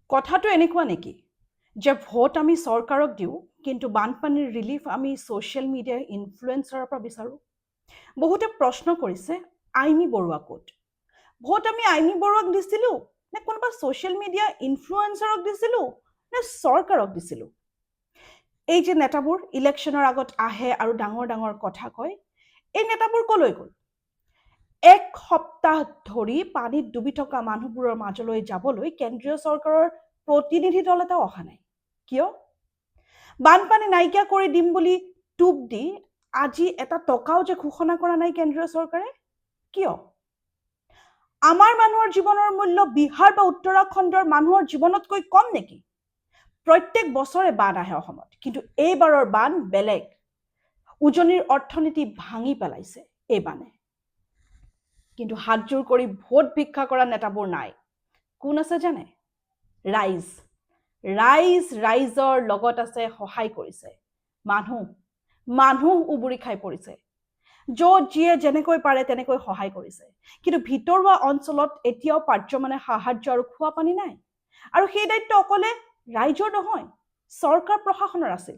কথাটো এনেকুৱা নেকি যে ভোট আমি চৰকাৰক দিওঁ কিন্তু বানপানীৰ ৰিলিফ আমি ছ'চিয়েল মিডিয়া ইনফ্লুৱেঞ্চাৰৰ পৰা বিচাৰোঁ? বহুতে প্ৰশ্ন কৰিছে আইনী বৰুৱা ক'ত? ভোট আমি আইনী বৰুৱাক দিছিলোঁ নে কোনোবা ছ'চিয়েল মিডিয়া ইনফ্লুৱেঞ্চাৰক দিছিলোঁ নে চৰকাৰক দিছিলোঁ? এই যে নেতাবোৰ ইলেকশ্যনৰ আগত আহে আৰু ডাঙৰ ডাঙৰ কথা কয়, এই নেতাবোৰ ক'লৈ গ'ল? এক সপ্তাহ ধৰি পানীত ডুবি থকা মানুহবোৰৰ মাজলৈ যাবলৈ কেন্দ্ৰীয় চৰকাৰৰ প্ৰতিনিধি দল এটাও অহা নাই। কিয়? বানপানী নাইকিয়া কৰি দিম বুলি টোপ দি আজি এটা টকাও যে ঘোষণা কৰা নাই কেন্দ্ৰীয় চৰকাৰে। কিয়? আমাৰ মানুহৰ জীৱনৰ মূল্য বিহাৰ বা উত্তৰাখণ্ডৰ মানুহৰ জীৱনতকৈ কম নেকি? প্ৰত্যেক বছৰে বান আহে অসমত, কিন্তু এইবাৰৰ বান বেলেগ। উজনিৰ অৰ্থনীতি ভাঙি পেলাইছে এই বানে। কিন্তু হাতজোৰ কৰি ভোট ভিক্ষা কৰা নেতাবোৰ নাই। কোন আছে জানে? ৰাইজ। ৰাইজৰ লগত আছে, সহায় কৰিছে। মানুহ উবুৰি খাই পৰিছে। য'ত যিয়ে যেনেকৈ পাৰে তেনেকৈ সহায় কৰিছে। কিন্তু ভিতৰুৱা অঞ্চলত এতিয়াও পাৰ্যমানে সাহায্য আৰু খোৱা পানী নাই। আৰু সেই দায়িত্ব অকলে ৰাইজৰ নহয়, চৰকাৰ প্ৰশাসনৰ আছিল।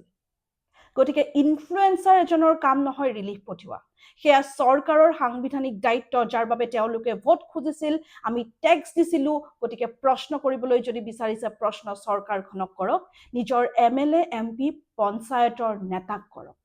গতিকে ইনফ্লুৱেঞ্চাৰ এজনৰ কাম নহয় ৰিলিফ পঠিওৱা। সেয়া চৰকাৰৰ সাংবিধানিক দায়িত্ব, যাৰ বাবে তেওঁলোকে ভোট খুজিছিল, আমি টেক্স দিছিলোঁ। গতিকে প্ৰশ্ন কৰিবলৈ যদি বিচাৰিছে, প্ৰশ্ন চৰকাৰখনক কৰক, নিজৰ MLA MP পঞ্চায়তৰ নেতাক কৰক।